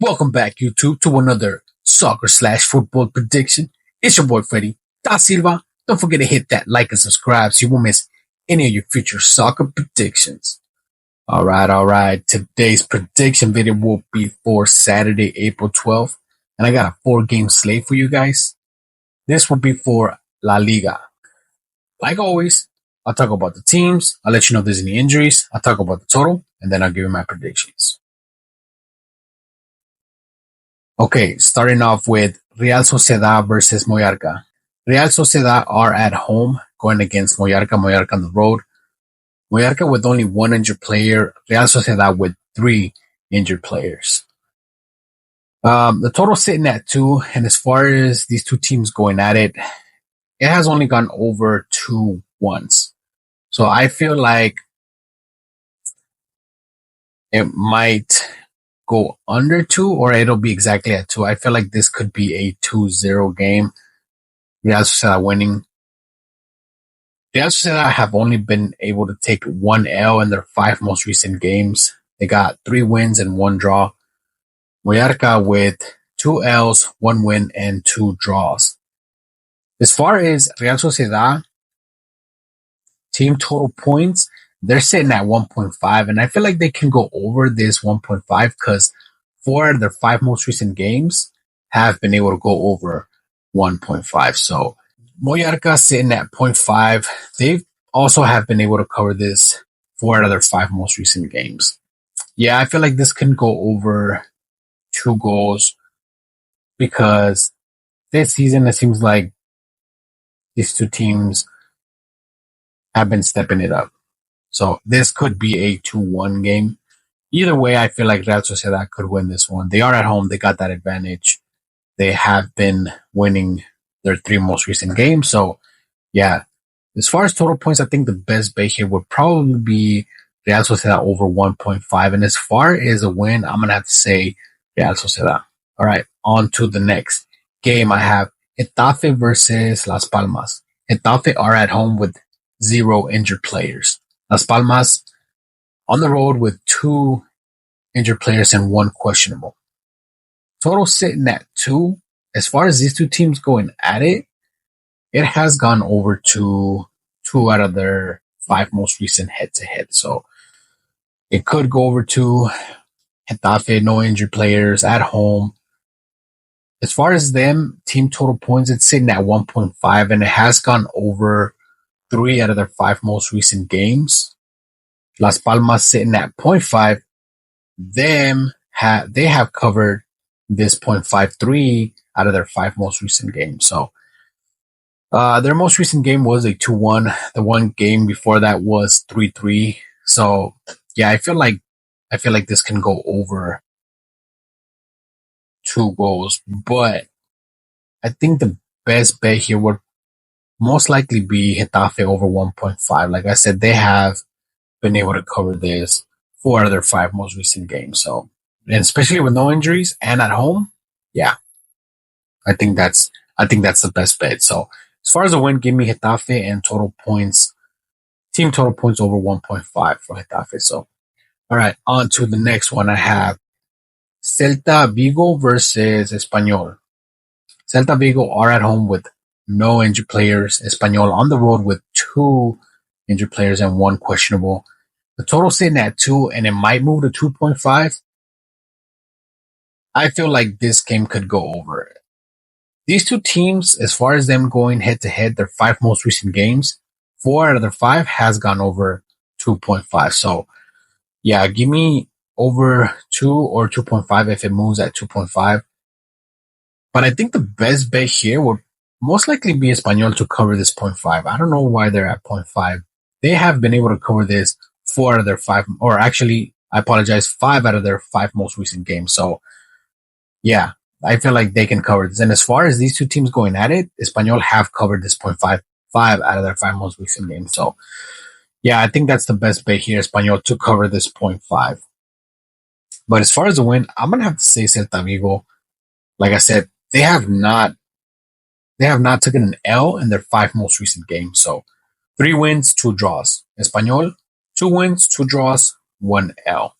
Welcome back, YouTube, to another soccer slash football prediction. It's your boy Freddy Da Silva. Don't forget to hit that like and subscribe so you won't miss any of your future soccer predictions. All right. Today's prediction video will be for Saturday, April 12th, and I got a 4-game slate for you guys. This will be for La Liga. Like always, I'll talk about the teams. I'll let you know if there's any injuries. I'll talk about the total, and then I'll give you my predictions. Okay, starting off with Real Sociedad versus Mallorca. Real Sociedad are at home going against Mallorca. Mallorca on the road. Mallorca with only one injured player. Real Sociedad with 3 injured players. The total sitting at 2, and as far as these two teams going at it, it has only gone over 2 once. So I feel like it might go under 2 or it'll be exactly at 2. I feel like this could be a 2-0 game. Real Sociedad winning. Real Sociedad have only been able to take 1 L in their 5 most recent games. They got 3 wins and 1 draw. Mallorca with 2 L's, 1 win, and 2 draws. As far as Real Sociedad team total points, they're sitting at 1.5, and I feel like they can go over this 1.5 because 4 of their 5 most recent games have been able to go over 1.5. So Mallorca sitting at 0.5. They also have been able to cover this 4 out of their 5 most recent games. Yeah, I feel like this can go over 2 goals because this season it seems like these two teams have been stepping it up. So this could be a 2-1 game. Either way, I feel like Real Sociedad could win this one. They are at home. They got that advantage. They have been winning their 3 most recent games. So, yeah. As far as total points, I think the best bet here would probably be Real Sociedad over 1.5. And as far as a win, I'm going to have to say Real Sociedad. All right, on to the next game. I have Getafe versus Las Palmas. Getafe are at home with 0 injured players. Las Palmas on the road with 2 injured players and 1 questionable. Total sitting at 2. As far as these two teams going at it, it has gone over to 2 out of their 5 most recent head-to-head. So it could go over to Getafe, no injured players at home. As far as them, team total points, it's sitting at 1.5, and it has gone over 3 out of their 5 most recent games. Las Palmas sitting at 0.5. They have covered this 0.53 out of their 5 most recent games. So their most recent game was a 2-1. The one game before that was 3-3. So yeah, I feel like this can go over 2 goals, but I think the best bet here would most likely be Getafe over 1.5. Like I said, they have been able to cover this 4 out of their 5 most recent games. So, and especially with no injuries and at home, yeah, I think that's the best bet. So as far as a win, give me Getafe and team total points over 1.5 for Getafe. So, all right, on to the next one. I have Celta Vigo versus Espanyol. Celta Vigo are at home with no injured players. Espanyol on the road with 2 injured players and 1 questionable. The total sitting at 2, and it might move to 2.5. I feel like this game could go over. These two teams, as far as them going head-to-head, their 5 most recent games, 4 out of their 5 has gone over 2.5. So, yeah, give me over 2 or 2.5 if it moves at 2.5. But I think the best bet here would most likely be Espanyol to cover this 0.5. I don't know why they're at 0.5. They have been able to cover this 4 out of their 5, or actually, I apologize, 5 out of their 5 most recent games. So, yeah, I feel like they can cover this. And as far as these two teams going at it, Espanyol have covered this 0.5 out of their 5 most recent games. So, yeah, I think that's the best bet here, Espanyol to cover this 0.5. But as far as the win, I'm going to have to say Celta Vigo. Like I said, they have not taken an L in their 5 most recent games. So 3 wins, 2 draws. Espanyol, 2 wins, 2 draws, 1 L.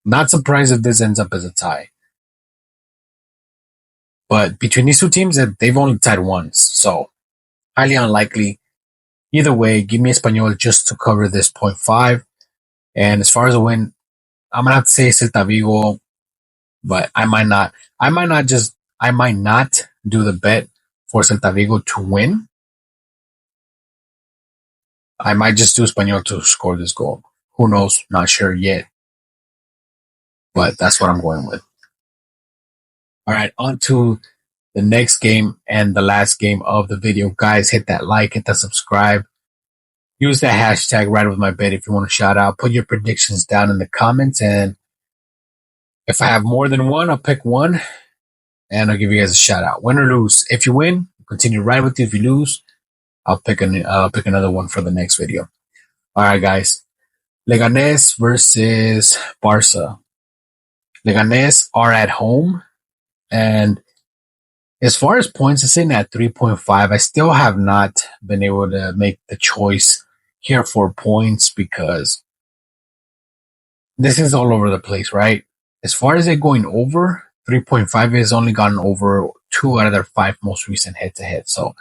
Not surprised if this ends up as a tie. But between these two teams, they've only tied once. So highly unlikely. Either way, give me Espanyol just to cover this 0.5. And as far as a win, I'm gonna have to say Celta Vigo, but I might not. I might not do the bet for Celta Vigo to win. I might just do Espanyol to score this goal. Who knows? Not sure yet. But that's what I'm going with. All right, on to the next game and the last game of the video. Guys, hit that like, hit that subscribe. Use that hashtag right with my bet if you want to shout out. Put your predictions down in the comments, and if I have more than one, I'll pick one and I'll give you guys a shout out. Win or lose. If you win, continue right with you. If you lose, I'll pick another one for the next video. All right, guys. Leganés versus Barca. Leganés are at home, and as far as points, it's sitting at 3.5. I still have not been able to make the choice here for points because this is all over the place, right? As far as it going over, 3.5 has only gotten over 2 out of their 5 most recent head-to-head. So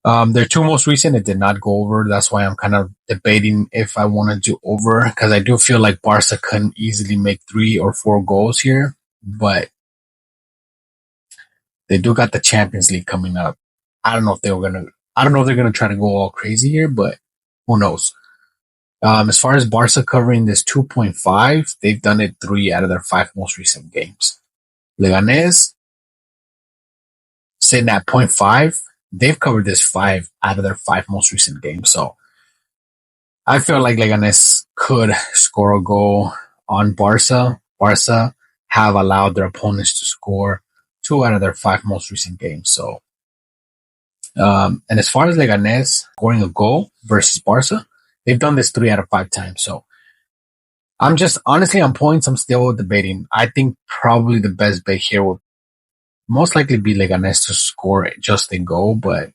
their 2 most recent, it did not go over. That's why I'm kind of debating if I want to do over, because I do feel like Barca couldn't easily make 3 or 4 goals here, but they do got the Champions League coming up. I don't know if they're gonna try to go all crazy here, but who knows? As far as Barca covering this 2.5, they've done it 3 out of their 5 most recent games. Leganés sitting at 0.5, they've covered this 5 out of their 5 most recent games. So I feel like Leganés could score a goal on Barca. Barca have allowed their opponents to score 2 out of their 5 most recent games. So, and as far as Leganés scoring a goal versus Barca, they've done this 3 out of 5 times. So I'm just honestly on points, I'm still debating. I think probably the best bet here would most likely be Leganés to score just a goal, but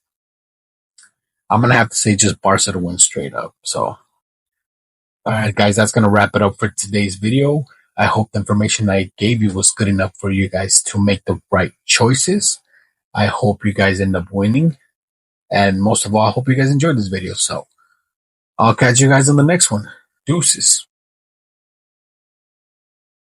I'm going to have to say just Barca to win straight up. So, all right, guys, that's going to wrap it up for today's video. I hope the information I gave you was good enough for you guys to make the right choices. I hope you guys end up winning. And most of all, I hope you guys enjoyed this video. So I'll catch you guys on the next one. Deuces.